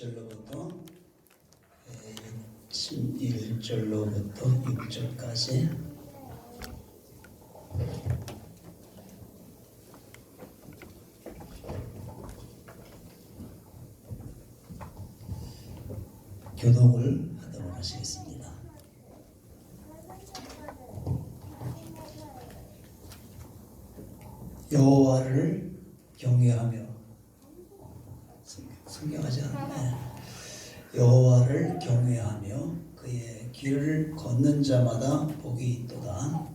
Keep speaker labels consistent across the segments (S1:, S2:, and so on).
S1: 1절로부터 1절로부터 6절까지 교독을 하도록 하시겠습니다. 여호와를 경외하며 성경하지 않나요? 여호와를 경외하며 그의 길을 걷는 자마다 복이 있도다.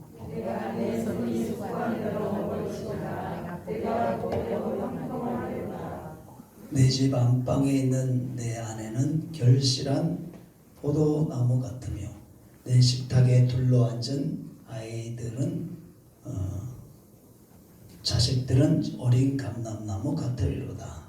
S1: 내 집 안방에 있는 내 아내는 결실한 포도나무 같으며 내 식탁에 둘러앉은 아이들은 자식들은 어린 감람나무 같으리로다.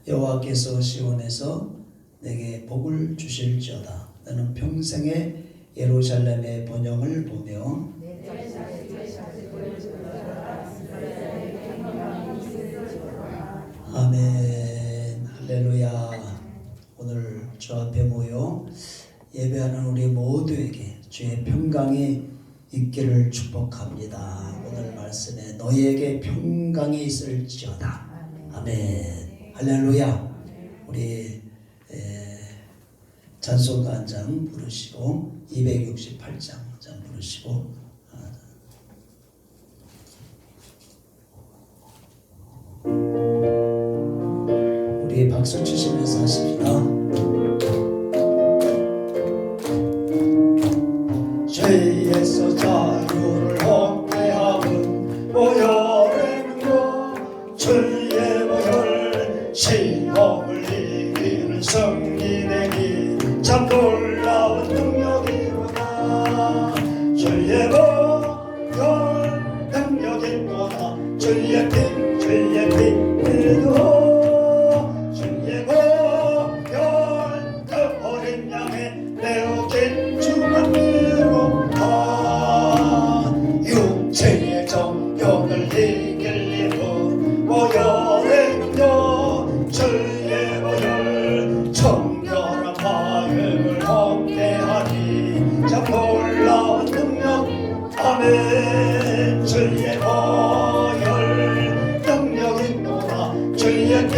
S1: 여호와께서 시온에서 내게 복을 주실지어다. 너는 평생에 예루살렘의 번영을 보며 아멘. 할렐루야. 오늘 주 앞에 모여 예배하는 우리 모두에게 주의 평강이 있기를 축복합니다. 오늘 말씀에 너희에게 평강이 있을지어다. 아멘. 할렐루야. 우리 찬송가 한 장 부르시고 268장 한 장 부르시고 우리 박수 치시면서 하십니다. 죄에서 자유를 얻게 하는 보혈의 주의 보혈 시험을 이기는 승리되기 참 놀라운 능력이로다. 주의 보혈 능력이로다. 주의 피 믿어 주의 보혈 그 어린 양의 내어진 주만 믿어라. 육체의 정욕을 이길 힘은 보혈의 능력 주의 보혈 청결한 마음을 얻게 하니 참 놀라운 능력. 아멘. 주의 보혈 능력이 노라. 주의 피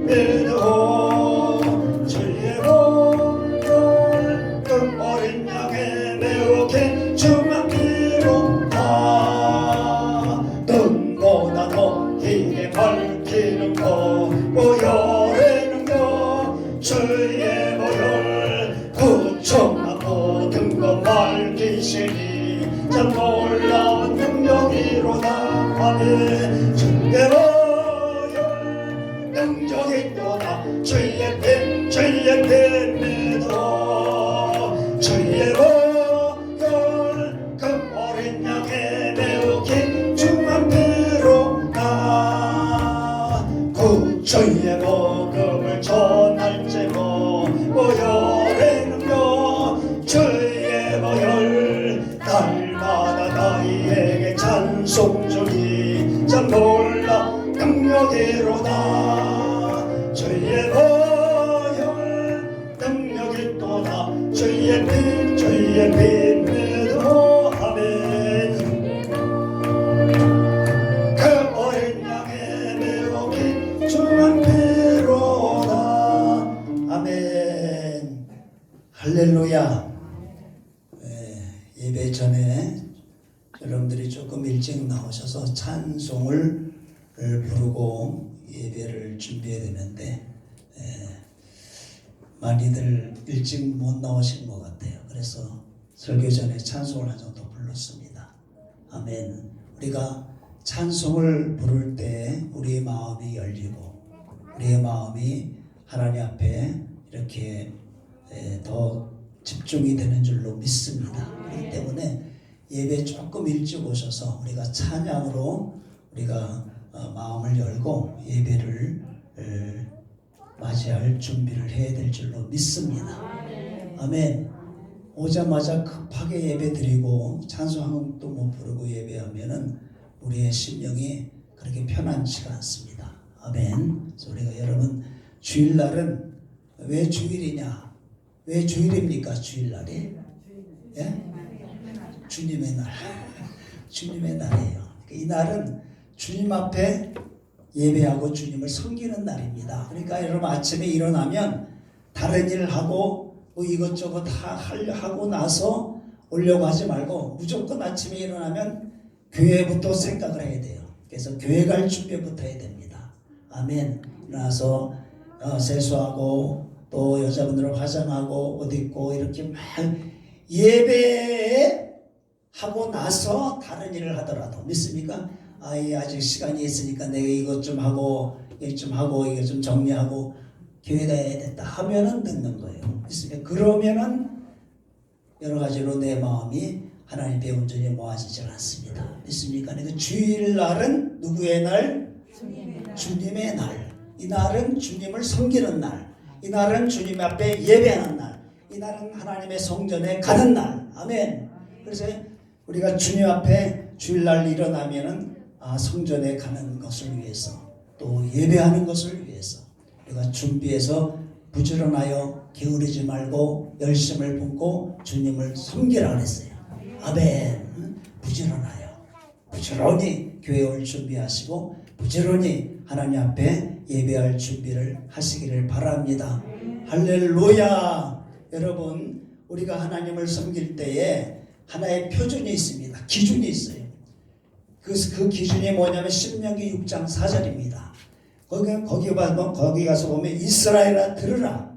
S1: 믿어 주의 보혈 그 어린 양의 매우긴 주만 믿어라. 눈보다 너희에게 밝히는 것 보혈의 능력 주의 보혈 구청한 모든 것 밝히시니 참 놀라운 능력이로다. 아멘. 주의 보혈 능력이 있도다. 주의 피 믿어 주의 보혈 그 어린 양의 매우 긴 주만 믿어라. 구주의 복음을 전할지고 보혈의 능력 주의 보혈 날마다 나에게 찬송 주니 참 놀라 능력이로다. 주의 보혈 능력이 또다. 주의 피 믿어 아멘. 그 어린 양의 매우 긴 주만 믿어라. 아멘. 할렐루야. 예배 전에 여러분들이 조금 일찍 나오셔서 찬송을 부르고 예배를 준비해야 되는데 많이들 일찍 못 나오신 것 같아요. 그래서 설교 전에 찬송을 한 정도 불렀습니다. 아멘. 우리가 찬송을 부를 때 우리의 마음이 열리고 우리의 마음이 하나님 앞에 이렇게 더 집중이 되는 줄로 믿습니다. 그렇기 때문에 예배 조금 일찍 오셔서 우리가 찬양으로 우리가 마음을 열고 예배를 맞이할 준비를 해야 될 줄로 믿습니다. 아멘. 오자마자 급하게 예배 드리고 찬송 한 곡도 못 부르고 예배하면은 우리의 심령이 그렇게 편안치가 않습니다. 아멘. 그래서 우리가 여러분 주일날은 왜 주일이냐? 왜 주일입니까? 주일날이? 예? 주님의 날. 주님의 날이에요. 이 날은 주님 앞에 예배하고 주님을 섬기는 날입니다. 그러니까 여러분 아침에 일어나면 다른 일을 하고 뭐 이것저것 다 하고 나서 오려고 하지 말고 무조건 아침에 일어나면 교회부터 생각을 해야 돼요. 그래서 교회 갈 준비부터 해야 됩니다. 아멘. 일어나서 세수하고 또 여자분들은 화장하고 옷 입고 이렇게 막 예배하고 나서 다른 일을 하더라도 믿습니까? 아직 시간이 있으니까 내가 이것 좀 하고 이것 좀 하고 이것 좀 정리하고 교회 가야 됐다 하면은 늦는 거예요. 믿습니까? 그러면은 여러 가지로 내 마음이 하나님의 온전히 모아지지 않습니다. 믿습니까? 그러니까 주일날은 누구의 날? 주님의 날. 이 날은 주님을 섬기는 날. 이 날은 주님 앞에 예배하는 날. 이 날은 하나님의 성전에 가는 날. 아멘. 그래서 우리가 주님 앞에 주일날 일어나면은 성전에 가는 것을 위해서 또 예배하는 것을 위해서 우리가 준비해서 부지런하여 게으르지 말고 열심을 품고 주님을 섬기라 그랬어요. 아멘. 부지런하여 부지런히 교회 올 준비하시고 부지런히 하나님 앞에 예배할 준비를 하시기를 바랍니다. 할렐루야. 여러분 우리가 하나님을 섬길 때에 하나의 표준이 있습니다. 기준이 있어요. 그 기준이 뭐냐면 신명기 6장 4절입니다. 거기 가서 보면 이스라엘아 들으라.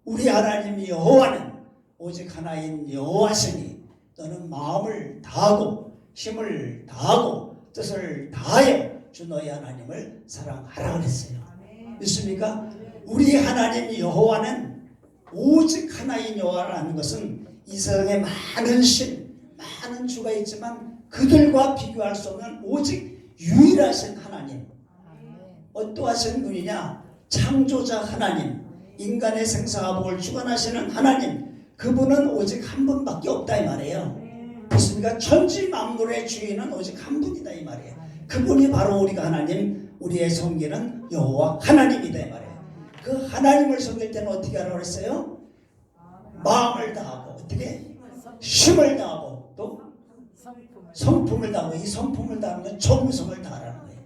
S1: 우리 하나님 여호와는 오직 하나인 여호와시니 너는 마음을 다하고 힘을 다하고 뜻을 다하여 주 너희 하나님을 사랑하라 그랬어요. 믿습니까? 우리 하나님 여호와는 오직 하나인 여호와라는 것은 이 세상에 많은 신, 많은 주가 있지만 그들과 비교할 수 없는 오직 유일하신 하나님. 어떠하신 분이냐? 창조자 하나님, 인간의 생사화복을 주관하시는 하나님. 그분은 오직 한 분밖에 없다 이 말이에요. 그렇습니까? 천지 만물의 주인은 오직 한 분이다 이 말이에요. 그분이 바로 우리가 하나님, 우리의 섬기는 여호와 하나님이다 이 말이에요. 그 하나님을 섬길 때는 어떻게 하라고 그랬어요? 마음을 다하고 어떻게? 힘을 다하고 또 성품을 다하고 이 성품을 다하는 건 정성을 다하라는 거예요.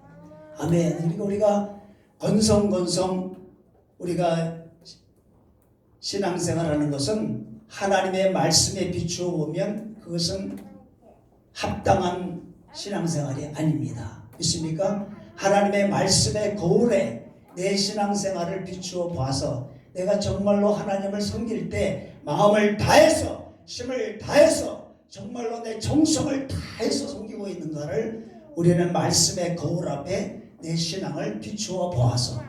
S1: 아멘. 그러니까 우리가 건성건성 우리가 신앙생활하는 것은 하나님의 말씀에 비추어 보면 그것은 합당한 신앙생활이 아닙니다. 믿습니까? 하나님의 말씀의 거울에 내 신앙생활을 비추어 봐서 내가 정말로 하나님을 섬길 때 마음을 다해서 힘을 다해서 정말로 내 정성을 다해서 섬기고 있는가를 우리는 말씀의 거울 앞에 내 신앙을 비추어 보아서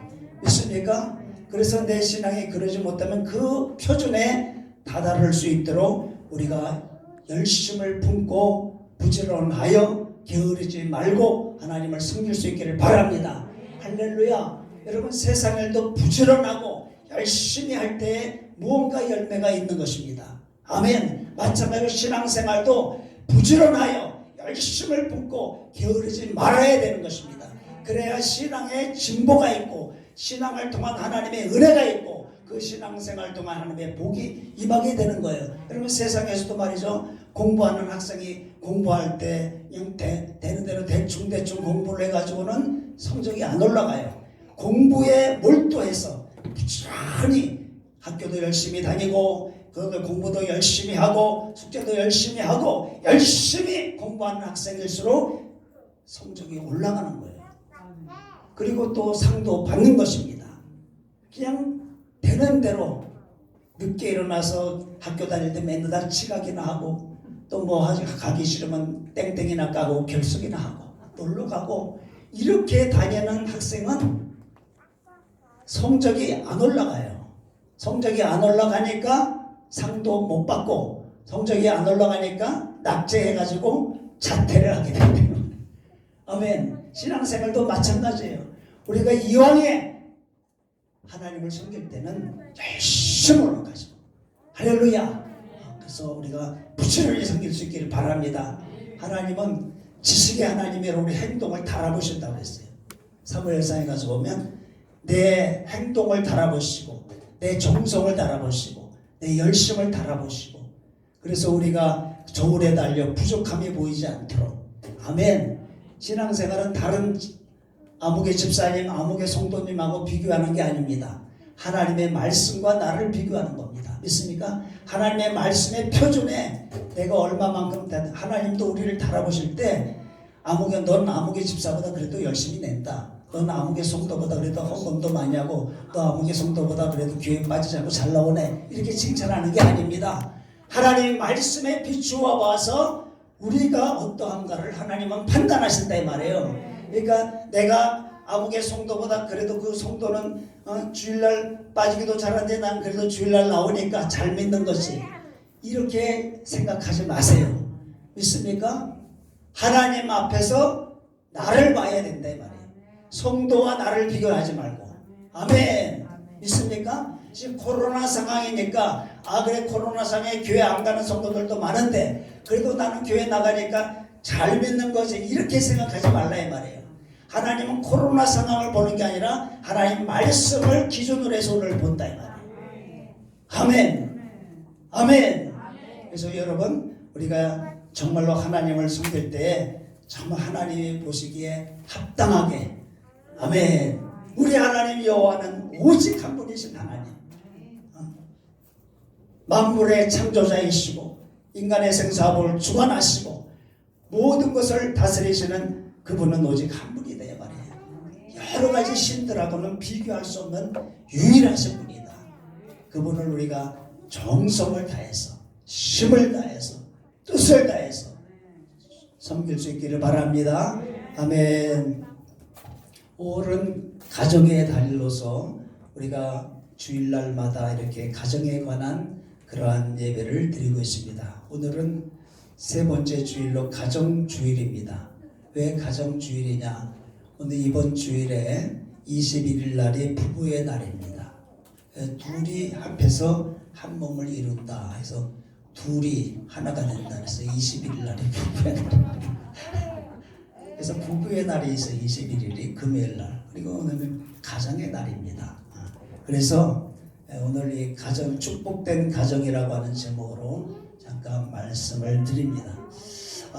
S1: 믿습니까? 그래서 내 신앙이 그러지 못하면 그 표준에 다다를 수 있도록 우리가 열심을 품고 부지런하여 게으르지 말고 하나님을 섬길 수 있기를 바랍니다. 할렐루야. 여러분 세상 일도 부지런하고 열심히 할 때 무언가 열매가 있는 것입니다. 아멘. 마찬가지로 신앙생활도 부지런하여 열심을 품고 게으르지 말아야 되는 것입니다. 그래야 신앙에 진보가 있고 신앙을 통한 하나님의 은혜가 있고 그 신앙생활 동안 하나님의 복이 임하게 되는 거예요. 여러분 세상에서도 말이죠. 공부하는 학생이 공부할 때 그냥 되는 대로 대충 공부를 해가지고는 성적이 안 올라가요. 공부에 몰두해서 부지런히 학교도 열심히 다니고 그 공부도 열심히 하고 숙제도 열심히 하고 열심히 공부하는 학생일수록 성적이 올라가는 거예요. 그리고 또 상도 받는 것입니다. 그냥 되는 대로 늦게 일어나서 학교 다닐 때 맨날 지각이나 하고 또 뭐 가기 싫으면 땡땡이나 까고 결석이나 하고 놀러 가고 이렇게 다니는 학생은 성적이 안 올라가요. 성적이 안 올라가니까 상도 못 받고 성적이 안 올라가니까 낙제해가지고 자퇴를 하게 됩니다. 아멘. 신앙생활도 마찬가지예요. 우리가 이왕에 하나님을 섬길 때는 열심히 올라가죠. 할렐루야. 그래서 우리가 부지런히 섬길 수 있기를 바랍니다. 하나님은 지식의 하나님이로 우리 행동을 달아보신다고 했어요. 사무엘상에 가서 보면 내 행동을 달아보시고 내 정성을 달아보시고 내 열심을 달아보시고 그래서 우리가 저울에 달려 부족함이 보이지 않도록 아멘. 신앙생활은 다른 아무개 집사님, 아무개 성도님하고 비교하는 게 아닙니다. 하나님의 말씀과 나를 비교하는 겁니다. 믿습니까? 하나님의 말씀의 표준에 내가 얼마만큼 하나님도 우리를 달아보실 때 아무개 넌 아무개 집사보다 그래도 열심히 낸다. 넌 아무개 성도보다 그래도 헌금도 많이 하고 너 아무개 성도보다 그래도 교회 빠지지 않고 잘 나오네. 이렇게 칭찬하는 게 아닙니다. 하나님의 말씀에 비추어 봐서 우리가 어떠한가를 하나님은 판단하신다 이 말이에요. 그러니까 내가 아무개 성도보다 그래도 그 성도는 주일날 빠지기도 잘하는데 난 그래도 주일날 나오니까 잘 믿는 거지. 이렇게 생각하지 마세요. 믿습니까? 하나님 앞에서 나를 봐야 된다 이 말이에요. 성도와 나를 비교하지 말고. 아멘. 믿습니까? 지금 코로나 상황이니까 그래 코로나 상황에 교회 안 가는 성도들도 많은데 그래도 나는 교회 나가니까 잘 믿는 거지. 이렇게 생각하지 말라 이 말이에요. 하나님은 코로나 상황을 보는 게 아니라 하나님 말씀을 기준으로 해서 오늘 본다 이 말이에요. 아멘. 아멘. 그래서 여러분 우리가 정말로 하나님을 섬길 때 정말 하나님이 보시기에 합당하게 아멘. 우리 하나님 여호와는 오직 한 분이신 하나님. 만물의 창조자이시고 인간의 생사업을 주관하시고 모든 것을 다스리시는 그분은 오직 한 분이다 이 말이에요. 여러 가지 신들하고는 비교할 수 없는 유일하신 분이다. 그분을 우리가 정성을 다해서 힘을 다해서 뜻을 다해서 섬길 수 있기를 바랍니다. 아멘. 5월은 가정의 달로서 우리가 주일날마다 이렇게 가정에 관한 그러한 예배를 드리고 있습니다. 오늘은 세 번째 주일로 가정주일입니다. 왜 가정주일이냐? 오늘 이번 주일에 21일 날이 부부의 날입니다. 둘이 합해서 한 몸을 이룬다 해서 둘이 하나가 된다 해서 21일 날이 부부의 날입니다. 그래서 부부의 날이 있어 21일이 금요일 날. 그리고 오늘은 가정의 날입니다. 그래서 오늘 이 가정 축복된 가정이라고 하는 제목으로 잠깐 말씀을 드립니다.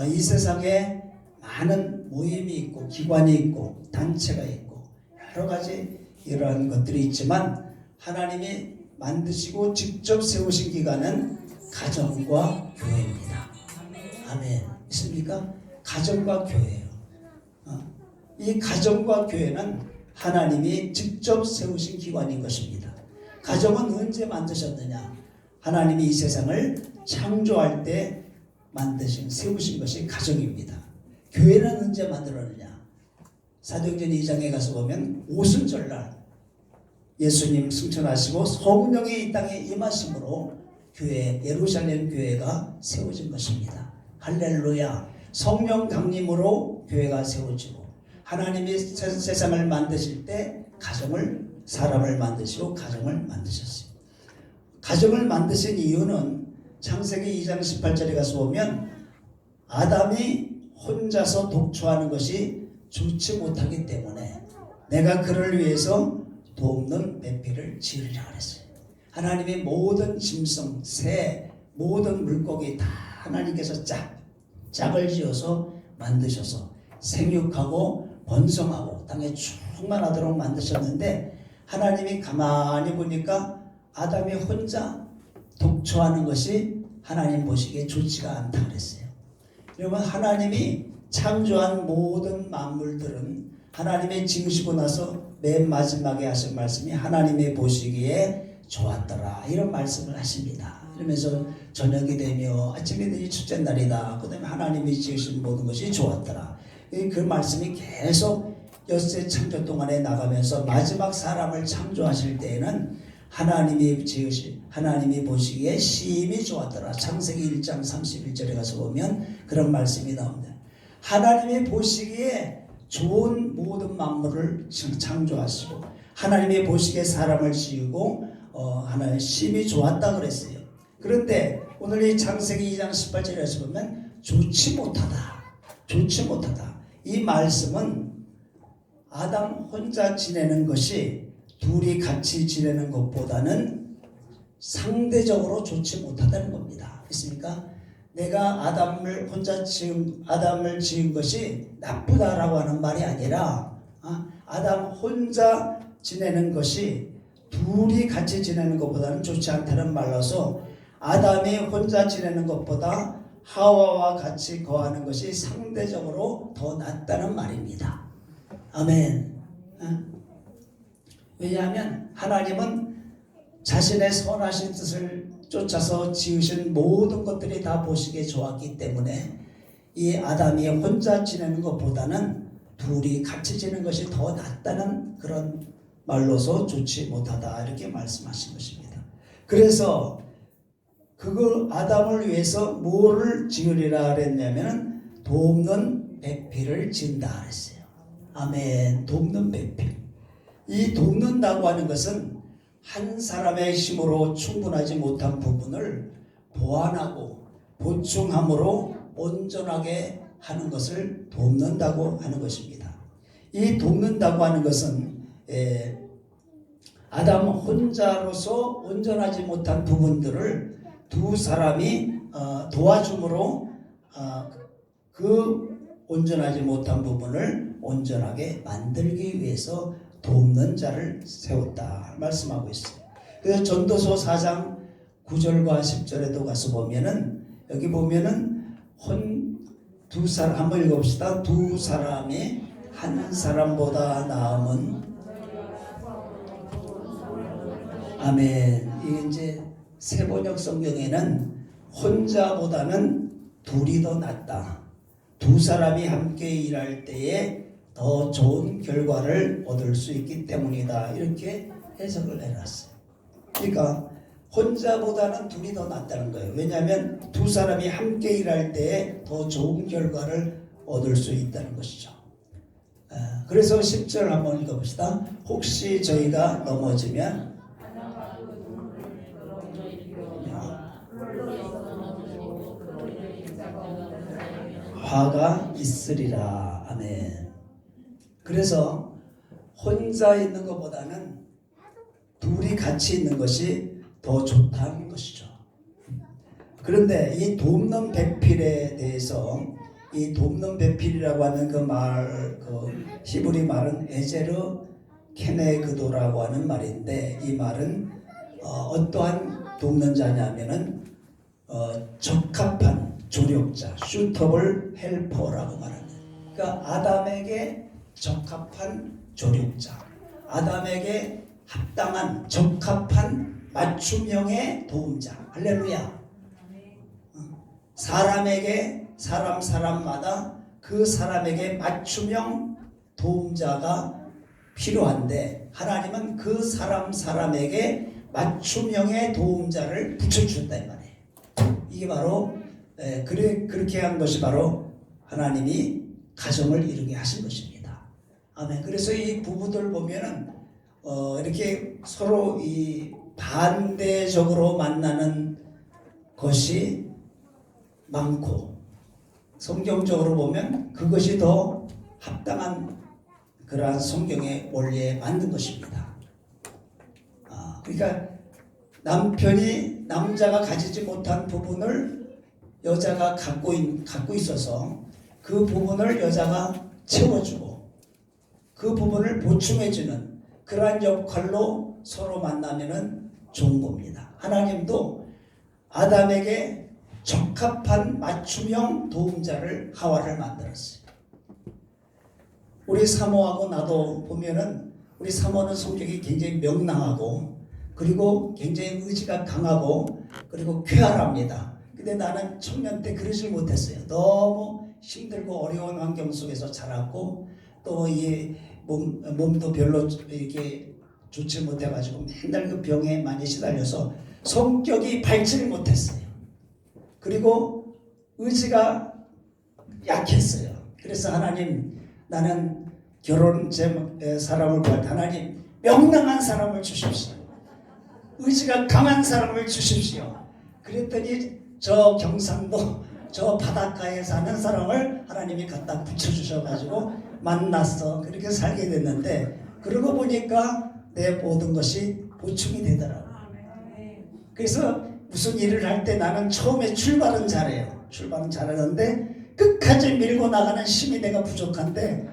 S1: 이 세상에 많은 모임이 있고 기관이 있고 단체가 있고 여러 가지 이러한 것들이 있지만 하나님이 만드시고 직접 세우신 기관은 가정과 교회입니다. 아멘. 있습니까? 가정과 교회예요. 이 가정과 교회는 하나님이 직접 세우신 기관인 것입니다. 가정은 언제 만드셨느냐? 하나님이 이 세상을 창조할 때 세우신 것이 가정입니다. 교회는 언제 만들었느냐? 사도행전 2장에 가서 보면 오순절날 예수님 승천하시고 성령이 이 땅에 임하심으로 예루살렘 교회가 세워진 것입니다. 할렐루야. 성령 강림으로 교회가 세워지고 하나님이 세상을 만드실 때 사람을 만드시고 가정을 만드셨어요. 가정을 만드신 이유는 창세기 2장 18절에 가서 보면 아담이 혼자서 독초하는 것이 좋지 못하기 때문에 내가 그를 위해서 돕는 매피를 지으리라 그랬어요. 하나님의 모든 짐승, 새, 모든 물고기 다 하나님께서 짝을 지어서 만드셔서 생육하고 번성하고 땅에 충만하도록 만드셨는데 하나님이 가만히 보니까 아담이 혼자 독초하는 것이 하나님 보시기에 좋지가 않다 그랬어요. 여러분 하나님이 창조한 모든 만물들은 하나님의 지으시고 나서 맨 마지막에 하신 말씀이 하나님이 보시기에 좋았더라 이런 말씀을 하십니다. 이러면서 저녁이 되며 아침이 되니 첫째 날이다. 그 다음에 하나님이 지으신 모든 것이 좋았더라. 그 말씀이 계속 엿새 창조 동안에 나가면서 마지막 사람을 창조하실 때에는 하나님이 보시기에 심히 좋았더라. 창세기 1장 31절에 가서 보면 그런 말씀이 나옵니다. 하나님이 보시기에 좋은 모든 만물을 창조하시고 하나님이 보시기에 사람을 지으고 하나님 심히 좋았다 그랬어요. 그런데 오늘 이 창세기 2장 18절에서 보면 좋지 못하다. 좋지 못하다. 이 말씀은 아담 혼자 지내는 것이 둘이 같이 지내는 것보다는 상대적으로 좋지 못하다는 겁니다. 있습니까? 내가 아담을 지은 것이 나쁘다라고 하는 말이 아니라 아담 혼자 지내는 것이 둘이 같이 지내는 것보다는 좋지 않다는 말로서 아담이 혼자 지내는 것보다 하와와 같이 거하는 것이 상대적으로 더 낫다는 말입니다. 아멘. 왜냐하면 하나님은 자신의 선하신 뜻을 쫓아서 지으신 모든 것들이 다 보시기에 좋았기 때문에 이 아담이 혼자 지내는 것보다는 둘이 같이 지내는 것이 더 낫다는 그런 말로서 좋지 못하다 이렇게 말씀하신 것입니다. 그래서 그거 아담을 위해서 뭐를 지으리라 그랬냐면 돕는 배필을 지은다 그랬어요. 아멘. 돕는 배필. 이 돕는다고 하는 것은 한 사람의 힘으로 충분하지 못한 부분을 보완하고 보충함으로 온전하게 하는 것을 돕는다고 하는 것입니다. 이 돕는다고 하는 것은 아담 혼자로서 온전하지 못한 부분들을 두 사람이 도와줌으로 그 온전하지 못한 부분을 온전하게 만들기 위해서 돕는 자를 세웠다 말씀하고 있어요. 그래서 전도서 4장 9절과 10절에도 가서 보면은 여기 보면은 두 사람 한번 읽어봅시다. 두 사람이 한 사람보다 나음은 아멘. 이게 이제 세번역 성경에는 혼자보다는 둘이 더 낫다. 두 사람이 함께 일할 때에 더 좋은 결과를 얻을 수 있기 때문이다. 이렇게 해석을 해놨어요. 그러니까 혼자보다는 둘이 더 낫다는 거예요. 왜냐하면 두 사람이 함께 일할 때에 더 좋은 결과를 얻을 수 있다는 것이죠. 그래서 10절 한번 읽어봅시다. 혹시 저희가 넘어지면 화가 있으리라. 아멘. 그래서 혼자 있는 것보다는 둘이 같이 있는 것이 더 좋다는 것이죠. 그런데 이 돕는 배필에 대해서 이 돕는 배필이라고 하는 그 히브리 말은 에제르 케네그도라고 하는 말인데 이 말은 어떠한 돕는 자냐면은 적합한 조력자, suitable helper라고 말합니다. 그러니까 아담에게 적합한 조력자, 아담에게 합당한 적합한 맞춤형의 도움자. 할렐루야. 사람에게 사람마다 그 사람에게 맞춤형 도움자가 필요한데 하나님은 그 사람에게 맞춤형의 도움자를 붙여준다 이 말이에요. 이게 바로 그렇게 한 것이 바로 하나님이 가정을 이루게 하신 것입니다. 아멘. 그래서 이 부부들 보면은 이렇게 서로 이 반대적으로 만나는 것이 많고 성경적으로 보면 그것이 더 합당한 그러한 성경의 원리에 맞는 것입니다. 그러니까 남자가 가지지 못한 부분을 여자가 갖고 있어서 그 부분을 여자가 채워주고 그 부분을 보충해주는 그러한 역할로 서로 만나면은 좋은 겁니다. 하나님도 아담에게 적합한 맞춤형 도움자를 하와를 만들었어요. 우리 사모하고 나도 보면은 우리 사모는 성격이 굉장히 명랑하고 그리고 굉장히 의지가 강하고 그리고 쾌활합니다. 근데 나는 청년 때 그러질 못했어요. 너무 힘들고 어려운 환경 속에서 자랐고 또 이 몸도 별로 이렇게 좋지 못해가지고 맨날 그 병에 많이 시달려서 성격이 밝지를 못했어요. 그리고 의지가 약했어요. 그래서 하나님, 나는 결혼 사람을 구할 때 하나님 명랑한 사람을 주십시오. 의지가 강한 사람을 주십시오. 그랬더니 저 경상도 저 바닷가에 사는 사람을 하나님이 갖다 붙여주셔가지고 만났어. 그렇게 살게 됐는데 그러고 보니까 내 모든 것이 보충이 되더라고요. 그래서 무슨 일을 할 때 나는 처음에 출발은 잘해요. 출발은 잘하는데 끝까지 밀고 나가는 힘이 내가 부족한데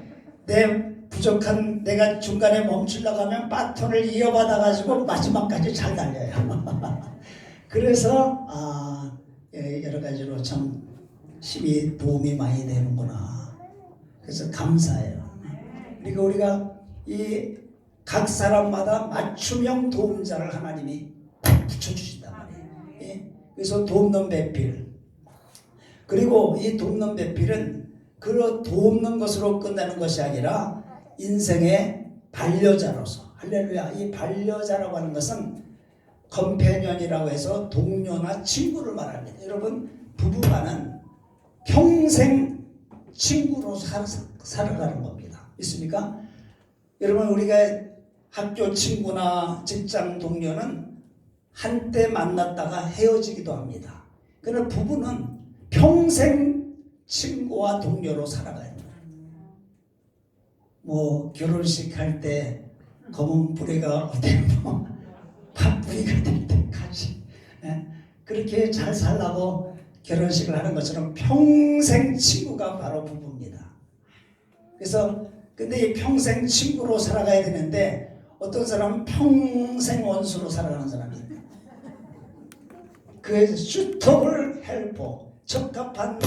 S1: 내가 중간에 멈추려고 하면 바톤을 이어받아가지고 마지막까지 잘 달려요. 그래서 여러 가지로 참 힘이 도움이 많이 되는구나. 그래서 감사해요. 그리고 우리가 이 각 사람마다 맞춤형 도움자를 하나님이 붙여주신단 말이에요. 예? 그래서 돕는 배필. 그리고 이 돕는 배필은 그 돕는 것으로 끝나는 것이 아니라 인생의 반려자로서, 할렐루야, 이 반려자라고 하는 것은 컴패니언이라고 해서 동료나 친구를 말합니다. 여러분, 부부간은 평생 친구로 살아가는 겁니다. 있습니까? 여러분, 우리가 학교 친구나 직장 동료는 한때 만났다가 헤어지기도 합니다. 그러나 부부는 평생 친구와 동료로 살아가요. 뭐 결혼식 할 때 검은 뿌리가 되고 팥뿌리가 될 때까지 그렇게 잘 살라고 결혼식을 하는 것처럼 평생 친구가 바로 부부입니다. 그래서 근데 이 평생 친구로 살아가야 되는데 어떤 사람은 평생 원수로 살아가는 사람이 있다. 그 suitable helper, 적합한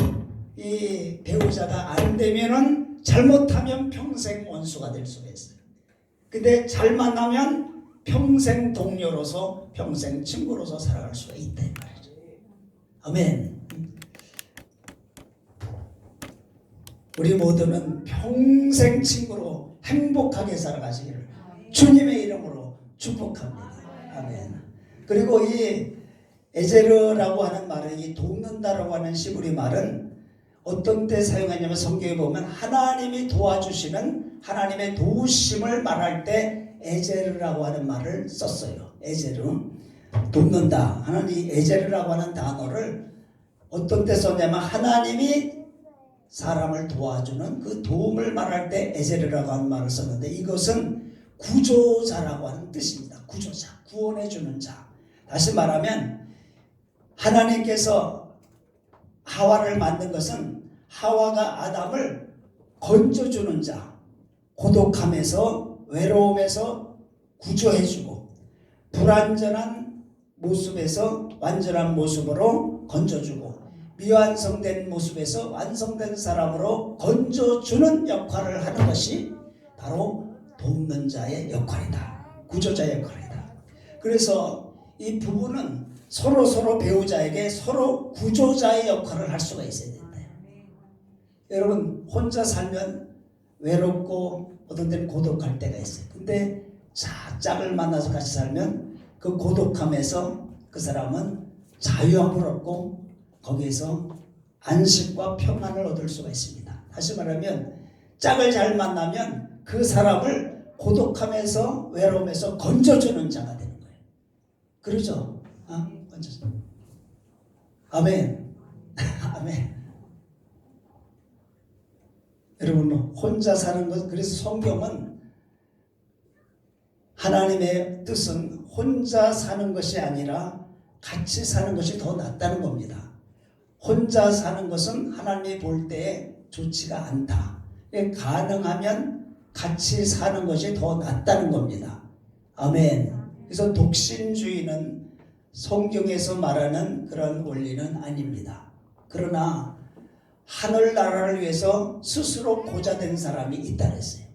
S1: 이 배우자가 안 되면은 잘못하면 평생 원수가 될 수가 있어요. 근데 잘 만나면 평생 동료로서 평생 친구로서 살아갈 수가 있다 이 말이죠. 아멘. 우리 모두는 평생 친구로 행복하게 살아가시기를 주님의 이름으로 축복합니다. 아멘. 그리고 이 에제르라고 하는 말은, 이 돕는다라고 하는 시브리 말은 어떤 때 사용하냐면 성경에 보면 하나님이 도와주시는 하나님의 도우심을 말할 때 에제르라고 하는 말을 썼어요. 에제르, 돕는다 하는 이 에제르라고 하는 단어를 어떤 때 썼냐면 하나님이 사람을 도와주는 그 도움을 말할 때 에제르라고 하는 말을 썼는데 이것은 구조자라고 하는 뜻입니다. 구조자, 구원해주는 자. 다시 말하면 하나님께서 하와를 만든 것은 하와가 아담을 건져주는 자, 고독함에서 외로움에서 구조해주고 불완전한 모습에서 완전한 모습으로 건져주고 미완성된 모습에서 완성된 사람으로 건져주는 역할을 하는 것이 바로 돕는 자의 역할이다. 구조자의 역할이다. 그래서 이 부부는 서로 배우자에게 서로 구조자의 역할을 할 수가 있어야 된다. 여러분, 혼자 살면 외롭고 어떤 때는 고독할 때가 있어요. 근데 짝을 만나서 같이 살면 그 고독함에서 그 사람은 자유함을 얻고 거기에서 안식과 평안을 얻을 수가 있습니다. 다시 말하면 짝을 잘 만나면 그 사람을 고독함에서 외로움에서 건져주는 자가 되는 거예요. 그러죠? 건져줘. 아멘. 아멘. 여러분, 혼자 사는 것, 그래서 성경은 하나님의 뜻은 혼자 사는 것이 아니라 같이 사는 것이 더 낫다는 겁니다. 혼자 사는 것은 하나님이 볼 때에 좋지가 않다. 가능하면 같이 사는 것이 더 낫다는 겁니다. 아멘. 그래서 독신주의는 성경에서 말하는 그런 원리는 아닙니다. 그러나 하늘나라를 위해서 스스로 고자된 사람이 있다 그랬어요.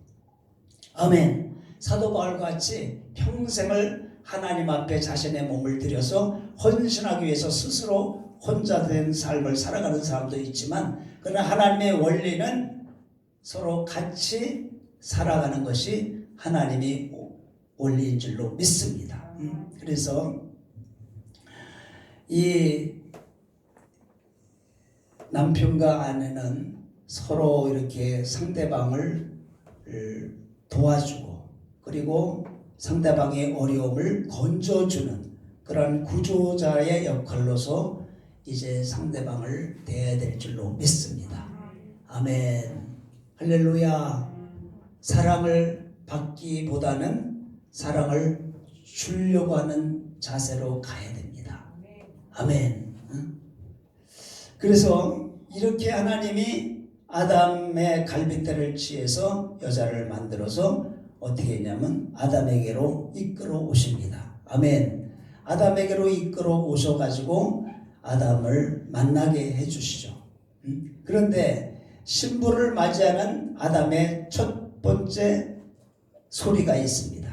S1: 아멘. 사도 바울과 같이 평생을 하나님 앞에 자신의 몸을 들여서 헌신하기 위해서 스스로 혼자 된 삶을 살아가는 사람도 있지만, 그러나 하나님의 원리는 서로 같이 살아가는 것이 하나님이 원리인 줄로 믿습니다. 그래서 이 남편과 아내는 서로 이렇게 상대방을 도와주고 그리고 상대방의 어려움을 건져주는 그런 구조자의 역할로서 이제 상대방을 대해야 될 줄로 믿습니다. 아멘. 할렐루야. 사랑을 받기보다는 사랑을 주려고 하는 자세로 가야 됩니다. 아멘. 그래서 이렇게 하나님이 아담의 갈빗대를 취해서 여자를 만들어서 어떻게 했냐면 아담에게로 이끌어 오십니다. 아멘. 아담에게로 이끌어 오셔가지고 아담을 만나게 해주시죠. 그런데 신부를 맞이하는 아담의 첫 번째 소리가 있습니다.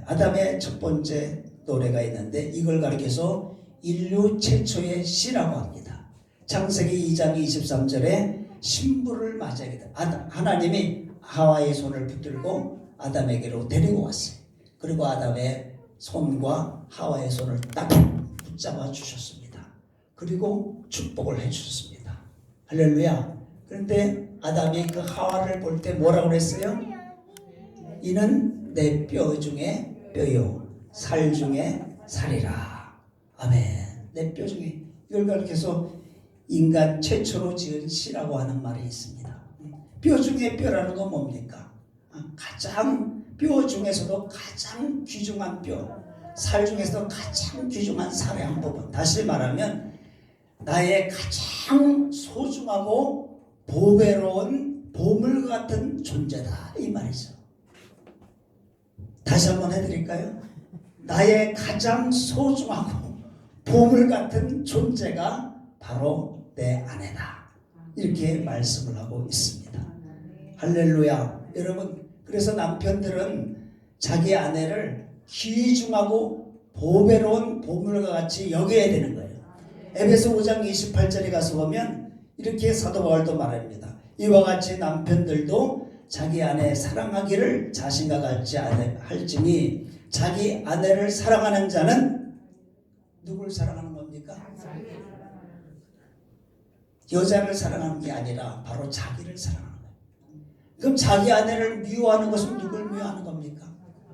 S1: 아담의 첫 번째 노래가 있는데 이걸 가리켜서 인류 최초의 시라고 합니다. 창세기 2장 23절에 신부를 맞이하게 돼. 하나님이 하와의 손을 붙들고 아담에게로 데리고 왔어요. 그리고 아담의 손과 하와의 손을 딱 붙잡아 주셨습니다. 그리고 축복을 해 주셨습니다. 할렐루야. 그런데 아담이 그 하와를 볼 때 뭐라고 그랬어요? 이는 내 뼈 중에 뼈요 살 중에 살이라. 아멘. 내 뼈 중에, 이걸 가리켜서 인간 최초로 지은 시라고 하는 말이 있습니다. 뼈 중에 뼈라는 건 뭡니까? 가장 뼈 중에서도 가장 귀중한 뼈, 살 중에서도 가장 귀중한 살의 한 부분. 다시 말하면 나의 가장 소중하고 보배로운 보물 같은 존재다, 이 말이죠. 다시 한번 해드릴까요? 나의 가장 소중하고 보물 같은 존재가 바로 내 아내다, 이렇게 말씀을 하고 있습니다. 할렐루야. 여러분, 그래서 남편들은 자기 아내를 귀중하고 보배로운 보물과 같이 여겨야 되는 거예요. 에베소 5장 28절에 가서 보면 이렇게 사도 바울도 말합니다. 이와 같이 남편들도 자기 아내 사랑하기를 자신과 같이 할지니 자기 아내를 사랑하는 자는 누굴 사랑하는 겁니까? 여자를 사랑하는 게 아니라 바로 자기를 사랑하는 거예요. 그럼 자기 아내를 미워하는 것은 누굴 미워하는 겁니까?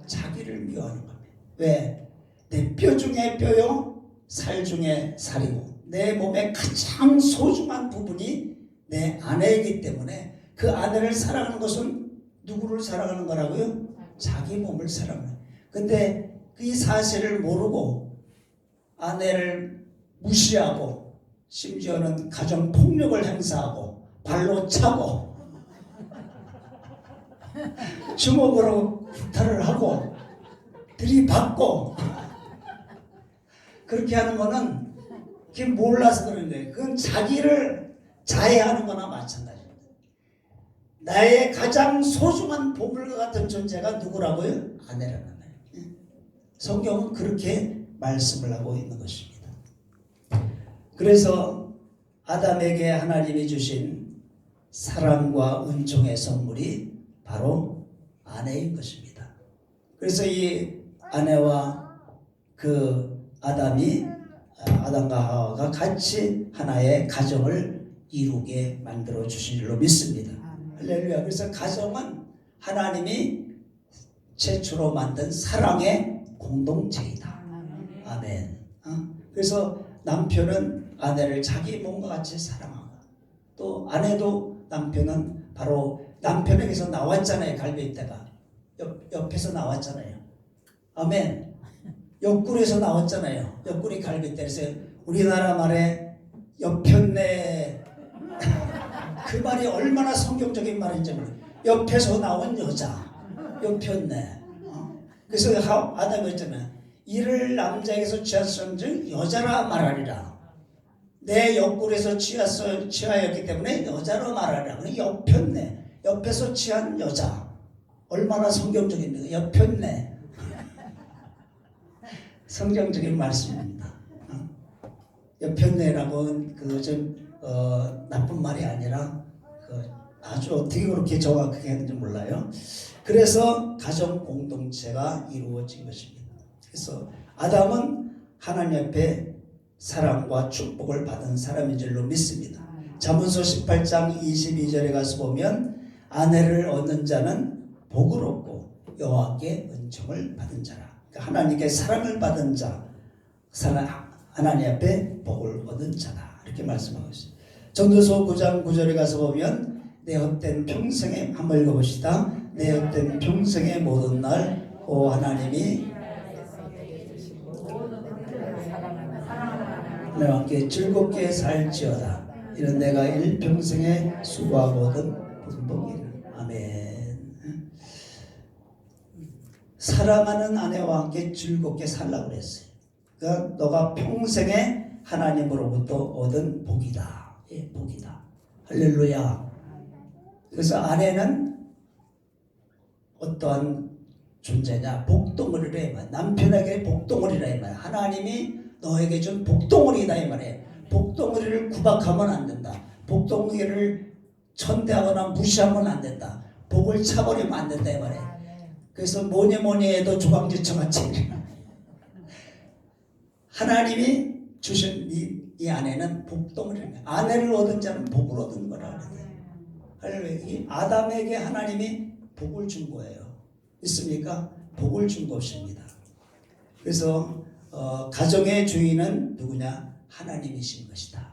S1: 자기를 미워하는 겁니다. 왜? 내 뼈 중에 뼈요 살 중에 살이고 내 몸의 가장 소중한 부분이 내 아내이기 때문에 그 아내를 사랑하는 것은 누구를 사랑하는 거라고요? 자기 몸을 사랑하는 거예요. 근데 이 사실을 모르고 아내를 무시하고 심지어는 가정폭력을 행사하고 발로 차고 주먹으로 구타를 하고 들이받고 그렇게 하는 거는 그게 몰라서 그런 거예요. 그건 자기를 자해하는 거나 마찬가지입니다. 나의 가장 소중한 보물과 같은 존재가 누구라고요? 아내라는 거예요. 성경은 그렇게 말씀을 하고 있는 것입니다. 그래서 아담에게 하나님이 주신 사랑과 은총의 선물이 바로 아내인 것입니다. 그래서 이 아내와 그 아담과 하와가 같이 하나의 가정을 이루게 만들어 주신 줄로 믿습니다. 할렐루야. 그래서 가정은 하나님이 최초로 만든 사랑의 공동체이다. 아멘. 그래서 남편은 아내를 자기 몸과 같이 사랑하고 또 아내도 남편은 바로 남편에게서 나왔잖아요. 갈빗대가 옆에서 나왔잖아요. 아멘. 옆구리에서 나왔잖아요. 옆구리 갈빗대에서 우리나라 말에 옆편내 그 말이 얼마나 성경적인 말인지 몰라요. 옆에서 나온 여자, 옆편내. 그래서 아담이 했잖아요. 이를 남자에게서 취하였은즉 여자라 말하리라. 내 옆구리에서 취하였기 때문에 여자로 말하리라. 옆편내, 옆에서 취한 여자. 얼마나 성경적입니까? 옆편내. 성경적인 말씀입니다. 옆편내라고 나쁜 말이 아니라 아주 어떻게 그렇게 정확하게 했는지 몰라요. 그래서 가정 공동체가 이루어진 것입니다. 그래서 아담은 하나님 앞에 사랑과 축복을 받은 사람인 줄로 믿습니다. 잠언서 18장 22절에 가서 보면 아내를 얻는 자는 복을 얻고 여호와께 은총을 받은 자라. 그러니까 하나님께 사랑을 받은 자, 하나님 앞에 복을 얻은 자다. 이렇게 말씀하고 있어요. 전도서 9장 9절에 가서 보면 내 헛된 평생에 한번 읽어봅시다. 내 헛된 평생의 모든 날 오 하나님이 나와 함께 즐겁게 살지어다. 이런 내가 일평생에 수고하고 얻은 복이라. 아멘. 사랑하는 아내와 함께 즐겁게 살라고 그랬어요. 그러니까 너가 평생에 하나님으로부터 얻은 복이다. 예, 복이다. 할렐루야. 그래서 아내는 어떠한 존재냐? 복덩어리라 이 말. 남편에게 복덩어리라 이 말. 하나님이 너에게 준 복덩어리다 이 말이에요. 복덩어리를 구박하면 안 된다. 복덩어리를 천대하거나 무시하면 안 된다. 복을 차버리면 안 된다 이 말이에요. 그래서 뭐니 해도 조강지처같이 하나님이 주신 이 아내는 복덩어리입니다. 아내를 얻은 자는 복을 얻은 거라 그래요. 할렐루야. 이 아담에게 하나님이 복을 준 거예요. 있습니까? 복을 준 것입니다. 그래서 가정의 주인은 누구냐? 하나님이신 것이다.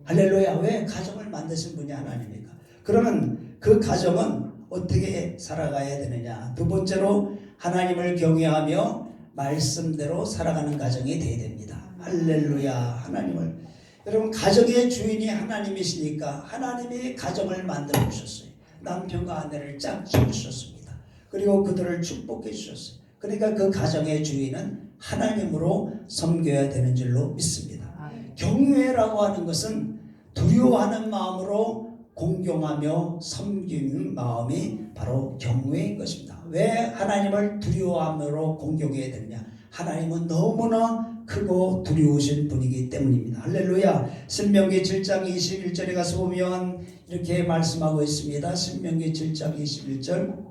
S1: 할렐루야. 왜 가정을 만드신 분이 하나님입니까? 그러면 그 가정은 어떻게 살아가야 되느냐? 두 번째로 하나님을 경외하며 말씀대로 살아가는 가정이 되어야 됩니다. 할렐루야. 하나님을 여러분 가정의 주인이 하나님이시니까 하나님이 가정을 만들어 주셨어요. 남편과 아내를 짝 지어주셨습니다. 그리고 그들을 축복해 주셨어요. 그러니까 그 가정의 주인은 하나님으로 섬겨야 되는 줄로 믿습니다. 경외라고 하는 것은 두려워하는 마음으로 공경하며 섬기는 마음이 바로 경외인 것입니다. 왜 하나님을 두려워함으로 공경해야 되느냐? 하나님은 너무나 크고 두려우신 분이기 때문입니다. 할렐루야. 신명기 7장 21절에 가서 보면 이렇게 말씀하고 있습니다. 신명기 7장 21절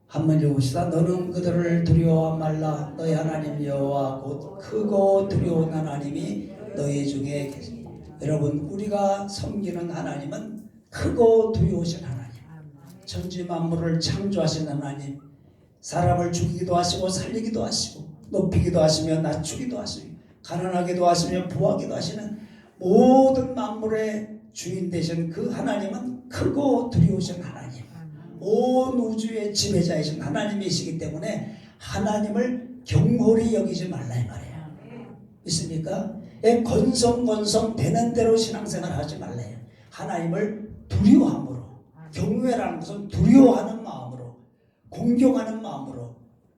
S1: 한번 읽어봅시다. 너는 그들을 두려워 말라. 너희 하나님 여호와 곧 크고 두려운 하나님이 너희 중에 계십니다. 여러분 우리가 섬기는 하나님은 크고 두려우신 하나님, 천지 만물을 창조하신 하나님, 사람을 죽이기도 하시고 살리기도 하시고 높이기도 하시며 낮추기도 하시며 가난하기도 하시며 부하기도 하시는 모든 만물의 주인 되신 그 하나님은 크고 두려우신 하나님, 온 우주의 지배자이신 하나님이시기 때문에 하나님을 경홀히 여기지 말라 이 말이에요. 있습니까? 건성건성 되는 대로 신앙생활 하지 말래요. 하나님을 두려워함으로, 경외라는 것은 두려워하는 마음으로, 공경하는 마음으로,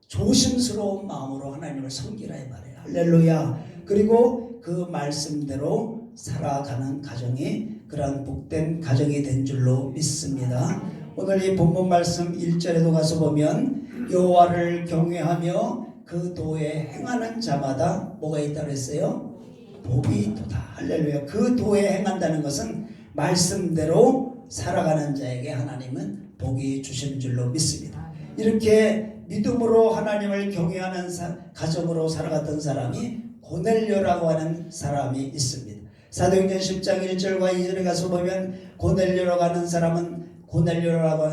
S1: 조심스러운 마음으로 하나님을 섬기라 이 말이에요. 할렐루야. 그리고 그 말씀대로 살아가는 가정이 그러한 복된 가정이 된 줄로 믿습니다. 오늘 이 본문 말씀 1절에도 가서 보면 여호와를 경외하며 그 도에 행하는 자마다 뭐가 있다고 했어요? 복이 있도다. 할렐루야. 그 도에 행한다는 것은 말씀대로 살아가는 자에게 하나님은 복이 주신 줄로 믿습니다. 이렇게 믿음으로 하나님을 경외하는 가정으로 살아갔던 사람이 고넬료라고 하는 사람이 있습니다. 사도행전 10장 1절과 2절에 가서 보면 고넬료라고 하는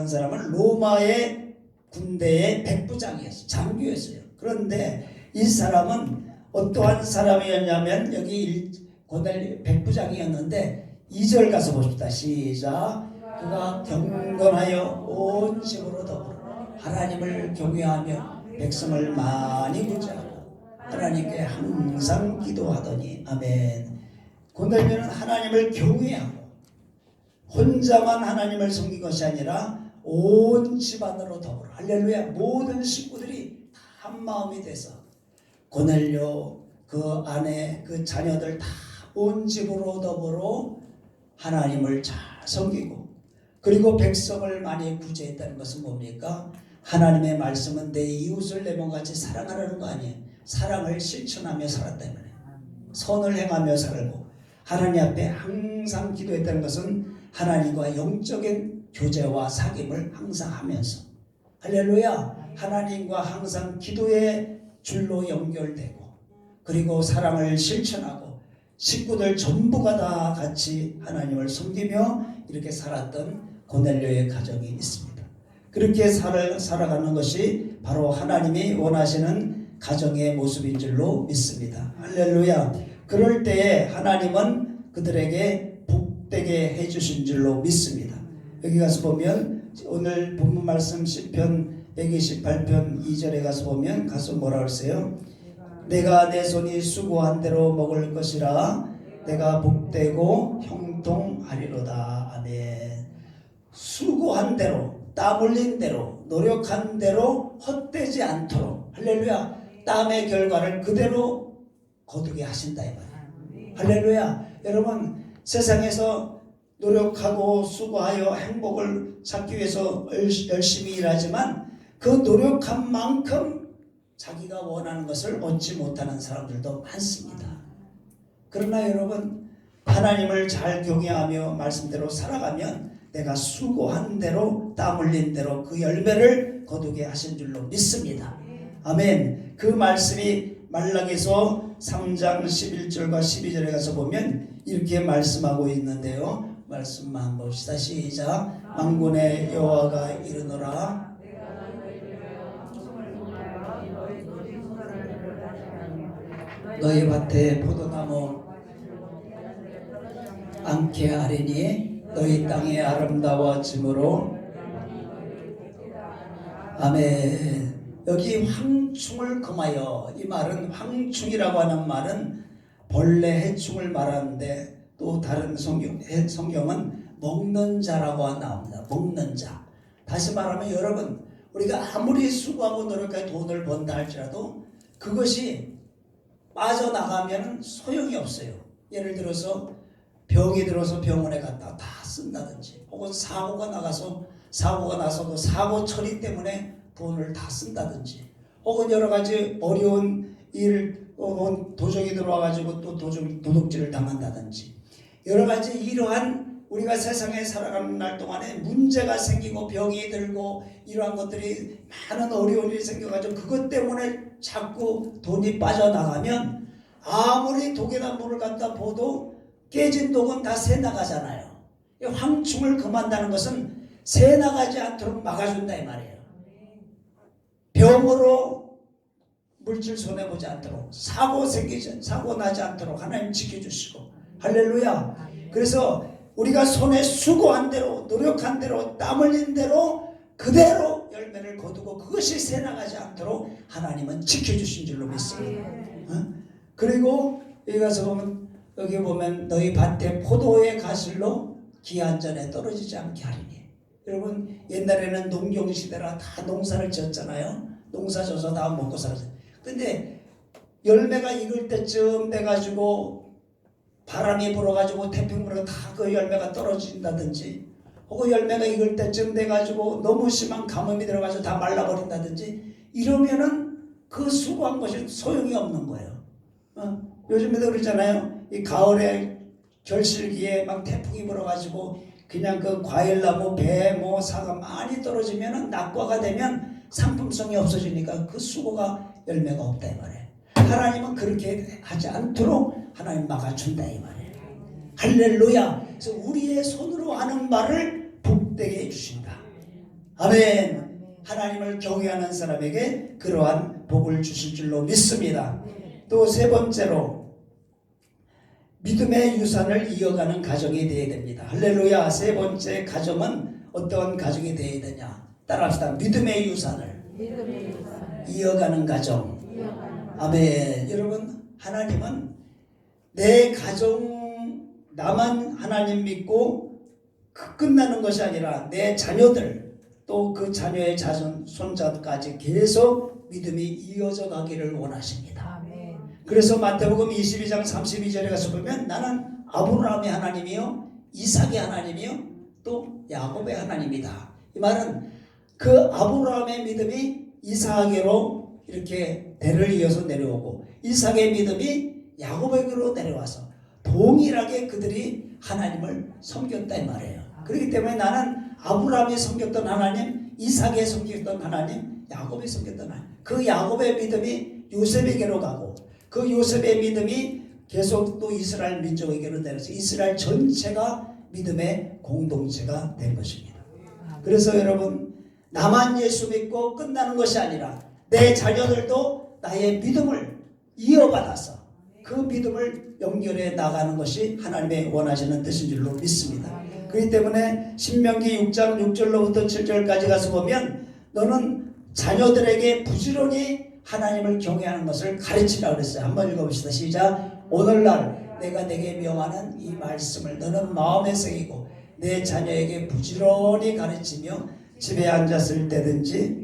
S1: 사람은 로마의 군대의 백부장이었어요. 장교였어요. 그런데 이 사람은 어떠한 사람이었냐면 여기 고넬료 백부장이었는데 2절 가서 봅시다. 시작. 그가 경건하여 온 집으로 더불어 하나님을 경외하며 백성을 많이 구제하고 하나님께 항상 기도하더니 아멘. 고넬료는 하나님을 경외하고 혼자만 하나님을 섬긴 것이 아니라 온 집안으로 더불어 할렐루야. 모든 식구들이 한 마음이 돼서 고넬료 그 아내 그 자녀들 다 온 집으로 더불어 하나님을 잘 섬기고 그리고 백성을 많이 구제했다는 것은 뭡니까? 하나님의 말씀은 내 이웃을 내 몸같이 사랑하라는 거 아니에요. 사랑을 실천하며 살았다는 거예요. 선을 행하며 살고 하나님 앞에 항상 기도했다는 것은 하나님과 영적인 교제와 사귐을 항상 하면서 할렐루야. 하나님과 항상 기도의 줄로 연결되고 그리고 사랑을 실천하고 식구들 전부가 다 같이 하나님을 섬기며 이렇게 살았던 고넬료의 가정이 있습니다. 그렇게 살아가는 것이 바로 하나님이 원하시는 가정의 모습인 줄로 믿습니다. 할렐루야. 그럴 때에 하나님은 그들에게 복되게 해주신 줄로 믿습니다. 여기 가서 보면 오늘 본문 말씀 시편 128편 2절에 가서 보면 가서 뭐라 그랬어요? 내가 내 손이 수고한 대로 먹을 것이라 내가 복되고 형통하리로다. 아멘. 수고한 대로, 땀 흘린 대로, 노력한 대로 헛되지 않도록, 할렐루야, 땀의 결과를 그대로 거두게 하신다 이 말이에요. 할렐루야. 여러분, 세상에서 노력하고 수고하여 행복을 찾기 위해서 열심히 일하지만 그 노력한 만큼 자기가 원하는 것을 얻지 못하는 사람들도 많습니다. 그러나 여러분, 하나님을 잘 경외하며 말씀대로 살아가면 내가 수고한 대로 땀 흘린 대로 그 열매를 거두게 하신 줄로 믿습니다. 아멘. 그 말씀이 말라기서 3장 11절과 12절에 가서 보면 이렇게 말씀하고 있는데요. 말씀만 한번 봅시다. 시작. 만군의 여호와가 이르노라. 너희 밭에 포도나무 않게 하리니 너희 땅이 아름다워짐으로. 아멘. 여기 황충을 금하여, 이 말은 황충이라고 하는 말은 벌레 해충을 말하는데 또 다른 성경은 먹는 자라고 나옵니다. 먹는 자. 다시 말하면 여러분, 우리가 아무리 수고하고 노력해 돈을 번다 할지라도 그것이 빠져나가면 소용이 없어요. 예를 들어서 병이 들어서 병원에 갔다 다 쓴다든지, 혹은 사고가 나서도 사고 처리 때문에 돈을 다 쓴다든지, 혹은 여러 가지 어려운 일, 혹은 도적이 들어와가지고 또 도둑질을 당한다든지, 여러 가지 이러한 우리가 세상에 살아가는 날 동안에 문제가 생기고 병이 들고 이러한 것들이 많은 어려운 일이 생겨가지고 그것 때문에 자꾸 돈이 빠져나가면 아무리 독에다 물을 갖다 부어도 깨진 독은 다 새나가잖아요. 황충을 금한다는 것은 새나가지 않도록 막아준다 이 말이에요. 병으로 물질 손해보지 않도록, 사고 나지 않도록 하나님 지켜주시고. 할렐루야. 그래서 우리가 손에 수고한 대로, 노력한 대로, 땀 흘린 대로 그대로 열매를 거두고 그것이 새나가지 않도록 하나님은 지켜주신 줄로 믿습니다. 그리고 여기 가서 보면, 여기 보면 너희 밭에 포도의 가슬로 기한 전에 떨어지지 않게 하리니. 여러분, 옛날에는 농경시대라 다 농사를 지었잖아요. 농사 져서 다 먹고 살았어요. 근데 열매가 익을 때쯤 돼가지고 바람이 불어가지고 태풍 불어 다 그 열매가 떨어진다든지, 혹은 열매가 익을 때쯤 돼가지고 너무 심한 가뭄이 들어가서 다 말라버린다든지, 이러면은 그 수고한 것이 소용이 없는 거예요. 요즘에도 그러잖아요. 이 가을에 결실기에 막 태풍이 불어가지고 그냥 그 과일나무, 배, 사과 많이 떨어지면은 낙과가 되면 상품성이 없어지니까 그 수고가 열매가 없다 이 말이에요. 하나님은 그렇게 하지 않도록 하나님 막아준다 이 말이에요. 할렐루야. 그래서 우리의 손으로 하는 말을 복되게 해주신다. 아멘. 하나님을 경외하는 사람에게 그러한 복을 주실 줄로 믿습니다. 또 세 번째로 믿음의 유산을 이어가는 가정이 되어야 됩니다. 할렐루야. 세 번째 가정은 어떤 가정이 되어야 되냐? 따라합시다. 믿음의 유산을 이어가는 가정. 아멘. 여러분, 하나님은 내 가정, 나만 하나님 믿고 끝나는 것이 아니라 내 자녀들, 또 그 자녀의 자손, 손자까지 계속 믿음이 이어져 가기를 원하십니다. 그래서 마태복음 22장 32절에 가서 보면 나는 아브라함의 하나님이요, 이삭의 하나님이요, 또 야곱의 하나님이다. 이 말은 그 아브라함의 믿음이 이삭에게로 이렇게 대를 이어서 내려오고, 이삭의 믿음이 야곱에게로 내려와서 동일하게 그들이 하나님을 섬겼다 이 말이에요. 그렇기 때문에 나는 아브라함이 섬겼던 하나님, 이삭이 섬겼던 하나님, 야곱이 섬겼던 하나님, 그 야곱의 믿음이 요셉에게로 가고, 그 요셉의 믿음이 계속 또 이스라엘 민족에게로 내려서 이스라엘 전체가 믿음의 공동체가 된 것입니다. 그래서 여러분, 나만 예수 믿고 끝나는 것이 아니라 내 자녀들도 나의 믿음을 이어받아서 그 믿음을 연결해 나가는 것이 하나님의 원하시는 뜻인 줄로 믿습니다. 그렇기 때문에 신명기 6장 6절로부터 7절까지 가서 보면 너는 자녀들에게 부지런히 하나님을 경외하는 것을 가르치라 그랬어요. 한번 읽어봅시다. 시작. 오늘날 내가 내게 명하는 이 말씀을 너는 마음에 새기고 내 자녀에게 부지런히 가르치며 집에 앉았을 때든지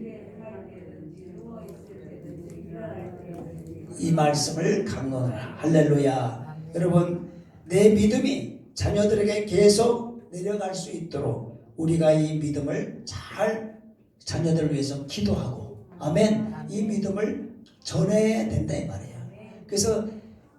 S1: 이 말씀을 강론하라. 할렐루야. 여러분, 내 믿음이 자녀들에게 계속 내려갈 수 있도록 우리가 이 믿음을 잘 자녀들을 위해서 기도하고, 아멘, 이 믿음을 전해야 된다 이 말이에요. 그래서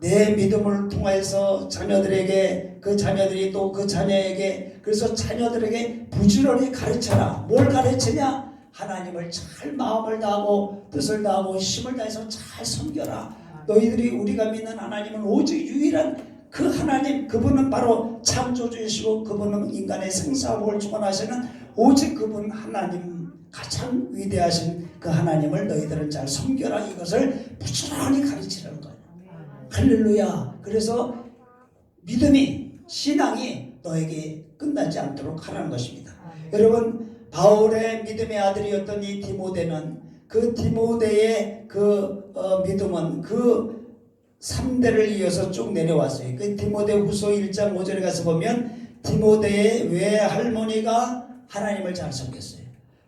S1: 내 믿음을 통해서 자녀들에게, 그 자녀들이 또 그 자녀에게, 그래서 자녀들에게 부지런히 가르쳐라. 뭘 가르치냐? 하나님을 잘 마음을 다하고 뜻을 다하고 힘을 다해서 잘 섬겨라. 너희들이 우리가 믿는 하나님은 오직 유일한 그 하나님, 그분은 바로 창조주이시고 그분은 인간의 생사복을 주관하시는 오직 그분 하나님, 가장 위대하신 그 하나님을 너희들은 잘 섬겨라. 이것을 부지런히 가르치라는 거예요. 할렐루야. 그래서 믿음이, 신앙이 너에게 끝나지 않도록 하라는 것입니다. 여러분, 바울의 믿음의 아들이었던 이 디모데는 그 디모데의 그 믿음은 그 3대를 이어서 쭉 내려왔어요. 그 디모데 후서 1장 5절에 가서 보면 디모데의 외할머니가 하나님을 잘 섬겼어요.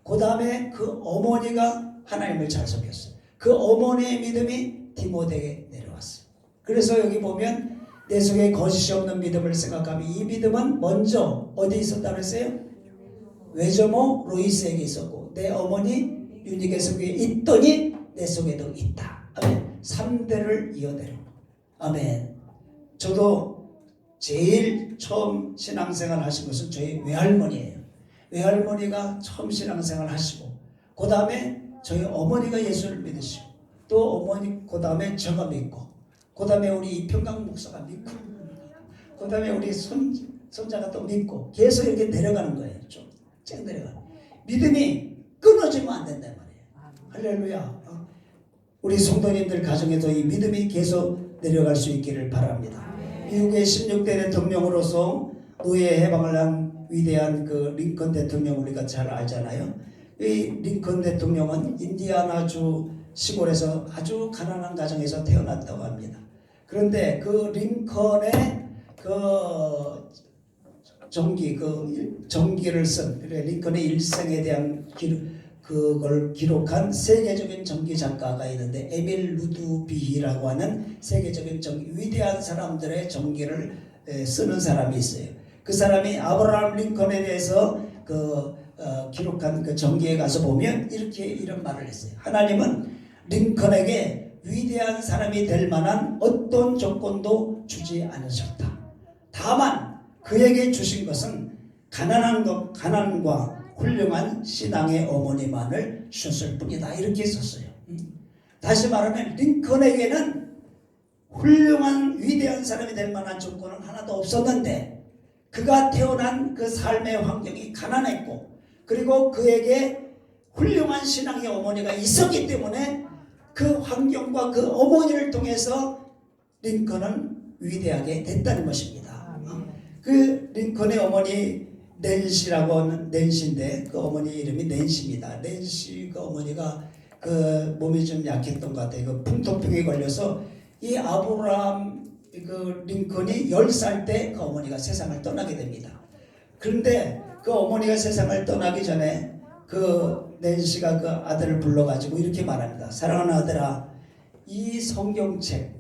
S1: 그 다음에 그 어머니가 하나님을 잘 섬겼어요. 그 어머니의 믿음이 디모데에게 내려왔어요. 그래서 여기 보면 내 속에 거짓이 없는 믿음을 생각하면 이 믿음은 먼저 어디 있었다고 했어요? 외조모 로이스에게 있었고 내 어머니 유니게 속에 있더니 내 속에도 있다. 아멘. 3대를 이어내려. 아멘. 저도 제일 처음 신앙생활 하신 것은 저희 외할머니예요. 외할머니가 처음 신앙생활 하시고 그 다음에 저희 어머니가 예수를 믿으시고 또 어머니 그 다음에 제가 믿고 그 다음에 우리 이평강 목사가 믿고 그 다음에 우리 손자가 또 믿고 계속 이렇게 내려가는 거예요. 쭉 내려가. 믿음이 끊어지면 안 된단 말이에요. 할렐루야. 우리 성도님들 가정에서 이 믿음이 계속 내려갈 수 있기를 바랍니다. 미국의 16대 대통령으로서 노예 해방을 한 위대한 그 링컨 대통령 우리가 잘 알잖아요. 이 링컨 대통령은 인디아나주 시골에서 아주 가난한 가정에서 태어났다고 합니다. 그런데 그 링컨의 그 전기를 쓴 링컨의 일생에 대한 그걸 기록한 세계적인 전기 작가가 있는데 에밀 루드비히라고 하는 세계적인 위대한 사람들의 전기를 쓰는 사람이 있어요. 그 사람이 아브라함 링컨에 대해서 기록한 그 전기에 가서 보면 이런 말을 했어요. 하나님은 링컨에게 위대한 사람이 될 만한 어떤 조건도 주지 않으셨다. 다만 그에게 주신 것은 가난과 훌륭한 신앙의 어머니만을 주셨을 뿐이다. 이렇게 썼어요. 다시 말하면 링컨에게는 훌륭한 위대한 사람이 될 만한 조건은 하나도 없었는데 그가 태어난 그 삶의 환경이 가난했고 그리고 그에게 훌륭한 신앙의 어머니가 있었기 때문에 그 환경과 그 어머니를 통해서 링컨은 위대하게 됐다는 것입니다. 그 링컨의 어머니 낸시라고 하는 낸시인데 그 어머니 이름이 낸시입니다. 낸시 그 어머니가 그 몸이 좀 약했던 것 같아요. 그 풍토병에 걸려서 이 아브라함 그 링컨이 10살 때 그 어머니가 세상을 떠나게 됩니다. 그런데 그 어머니가 세상을 떠나기 전에 그 낸시가 그 아들을 불러가지고 이렇게 말합니다. 사랑하는 아들아, 이 성경책은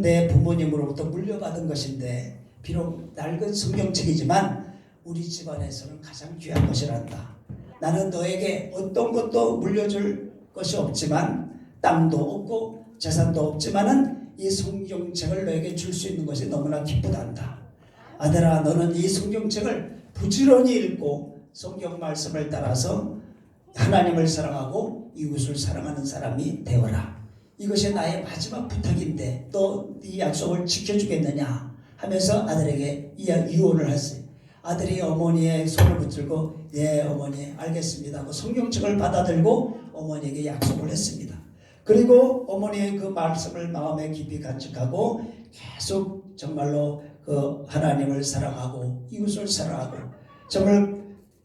S1: 내 부모님으로부터 물려받은 것인데 비록 낡은 성경책이지만 우리 집안에서는 가장 귀한 것이란다. 나는 너에게 어떤 것도 물려줄 것이 없지만 땅도 없고 재산도 없지만은 이 성경책을 너에게 줄 수 있는 것이 너무나 기쁘단다. 아들아, 너는 이 성경책을 부지런히 읽고 성경 말씀을 따라서 하나님을 사랑하고 이웃을 사랑하는 사람이 되어라. 이것이 나의 마지막 부탁인데 너 이 약속을 지켜주겠느냐 하면서 아들에게 유언을 했어요. 아들이 어머니의 손을 붙들고 예 어머니 알겠습니다 하고 성경책을 받아들고 어머니에게 약속을 했습니다. 그리고 어머니의 그 말씀을 마음에 깊이 간직하고 계속 정말로 그 하나님을 사랑하고 이웃을 사랑하고, 정말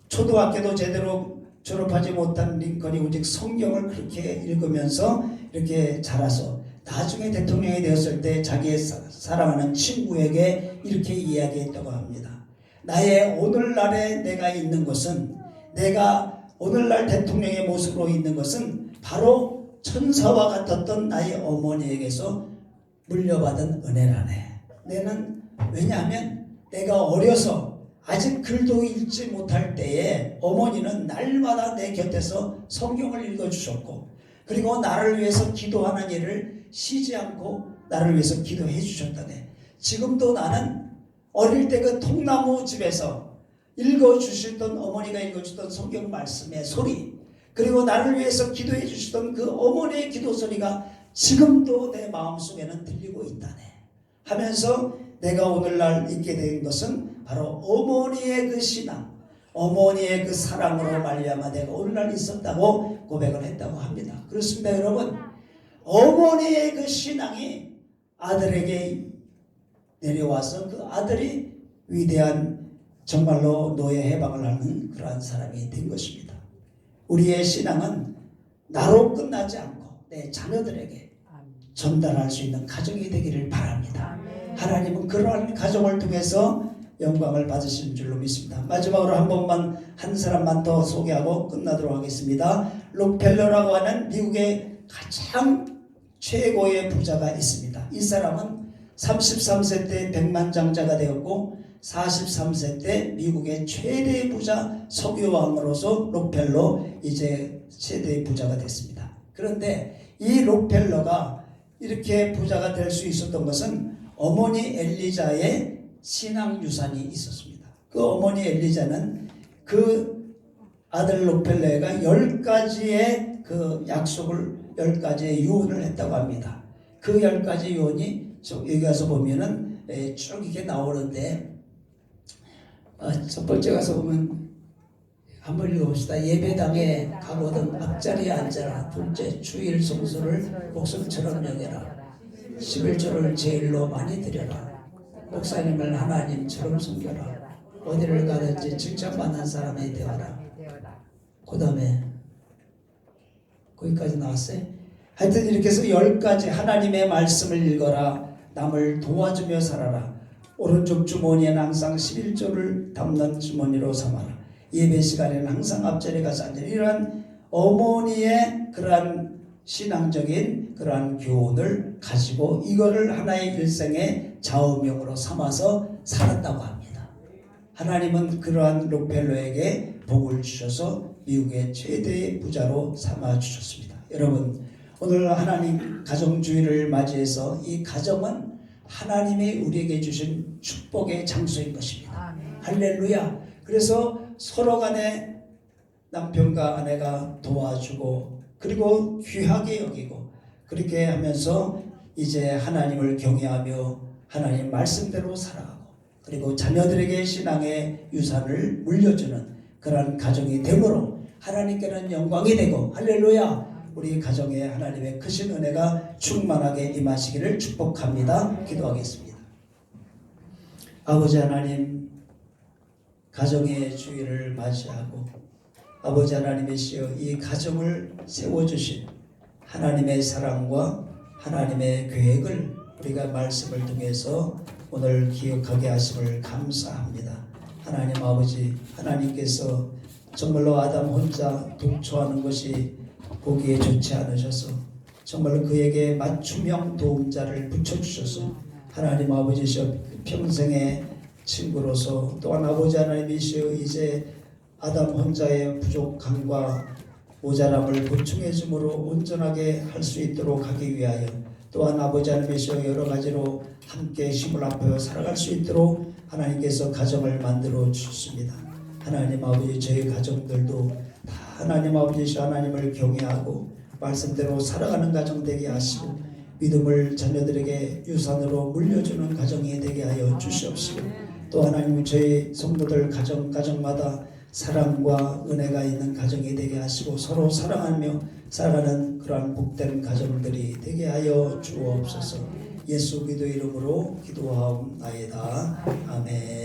S1: 초등학교도 제대로 졸업하지 못한 링컨이 오직 성경을 그렇게 읽으면서 이렇게 자라서 나중에 대통령이 되었을 때 자기의 사랑하는 친구에게 이렇게 이야기했다고 합니다. 나의 오늘날에 내가 있는 것은, 내가 오늘날 대통령의 모습으로 있는 것은 바로 천사와 같았던 나의 어머니에게서 물려받은 은혜라네. 내는, 왜냐하면 내가 어려서 아직 글도 읽지 못할 때에 어머니는 날마다 내 곁에서 성경을 읽어주셨고, 그리고 나를 위해서 기도하는 일을 쉬지 않고 나를 위해서 기도해 주셨다네. 지금도 나는 어릴 때 그 통나무 집에서 읽어주시던, 어머니가 읽어주던 성경 말씀의 소리, 그리고 나를 위해서 기도해 주시던 그 어머니의 기도 소리가 지금도 내 마음속에는 들리고 있다네 하면서, 내가 오늘날 있게 된 것은 바로 어머니의 그 신앙, 어머니의 그 사랑으로 말미암아 내가 오늘날 있었다고 고백을 했다고 합니다. 그렇습니다, 여러분. 어머니의 그 신앙이 아들에게 내려와서 그 아들이 위대한 정말로 노예 해방을 하는 그러한 사람이 된 것입니다. 우리의 신앙은 나로 끝나지 않고 내 자녀들에게 전달할 수 있는 가정이 되기를 바랍니다. 하나님은 그러한 가정을 통해서 영광을 받으시는 줄로 믿습니다. 마지막으로 한 번만, 한 사람만 더 소개하고 끝나도록 하겠습니다. 록펠러라고 하는 미국의 가장 최고의 부자가 있습니다. 이 사람은 33세 때 백만장자가 되었고 43세 때 미국의 최대 부자 석유왕으로서 록펠러 이제 최대 부자가 됐습니다. 그런데 이 록펠러가 이렇게 부자가 될 수 있었던 것은 어머니 엘리자의 신앙 유산이 있었습니다. 그 어머니 엘리자는 그 아들 록펠러가 10가지의 그 약속을, 10가지의 유언을 했다고 합니다. 그 10가지 유언이 여기 가서 보면은 쭉 이렇게 나오는데, 첫 번째 가서 보면 한번 읽어봅시다. 예배당에 가거든 앞자리에 앉아라. 둘째, 주일 성수를 목숨처럼 여겨라. 11조를 제일로 많이 드려라. 목사님을 하나님처럼 섬겨라. 어디를 가든지 칭찬받는 사람이 되어라. 그 다음에 거기까지 나왔어요. 하여튼 이렇게 해서 10가지 하나님의 말씀을 읽어라. 남을 도와주며 살아라. 오른쪽 주머니에는 항상 11조를 담는 주머니로 삼아라. 예배 시간에는 항상 앞자리에 가서 앉아라. 이러한 어머니의 그러한 신앙적인 그러한 교훈을 가지고 이거를 하나의 일생의 좌우명으로 삼아서 살았다고 합니다. 하나님은 그러한 록펠러에게 복을 주셔서 미국의 최대의 부자로 삼아 주셨습니다. 여러분, 오늘 하나님 가정주의를 맞이해서 이 가정은 하나님이 우리에게 주신 축복의 장소인 것입니다. 할렐루야. 그래서 서로 간에 남편과 아내가 도와주고, 그리고 귀하게 여기고, 그렇게 하면서 이제 하나님을 경외하며 하나님 말씀대로 살아가고, 그리고 자녀들에게 신앙의 유산을 물려주는 그런 가정이 되므로 하나님께는 영광이 되고, 할렐루야, 우리 가정에 하나님의 크신 은혜가 충만하게 임하시기를 축복합니다. 기도하겠습니다. 아버지 하나님, 가정의 주일을 맞이하고 아버지 하나님이시여 이 가정을 세워주신 하나님의 사랑과 하나님의 계획을 우리가 말씀을 통해서 오늘 기억하게 하심을 감사합니다. 하나님 아버지, 하나님께서 정말로 아담 혼자 독초하는 것이 보기에 좋지 않으셔서 정말 그에게 맞춤형 도움자를 붙여주셔서 하나님 아버지시여 평생의 친구로서, 또한 아버지 하나님이시여 이제 아담 혼자의 부족함과 모자람을 보충해 주므로 온전하게 할 수 있도록 하기 위하여, 또한 아버지 하나님이시여 여러 가지로 함께 힘을 합하여 살아갈 수 있도록 하나님께서 가정을 만들어 주셨습니다. 하나님 아버지, 저희 가정들도 다 하나님 아버지시여 하나님을 경외하고 말씀대로 살아가는 가정 되게 하시고 믿음을 자녀들에게 유산으로 물려주는 가정이 되게 하여 주시옵시고, 또 하나님 저희 성도들 가정마다 사랑과 은혜가 있는 가정이 되게 하시고 서로 사랑하며 살아가는 그러한 복된 가정들이 되게 하여 주옵소서. 예수 그리스도 이름으로 기도하옵나이다. 아멘.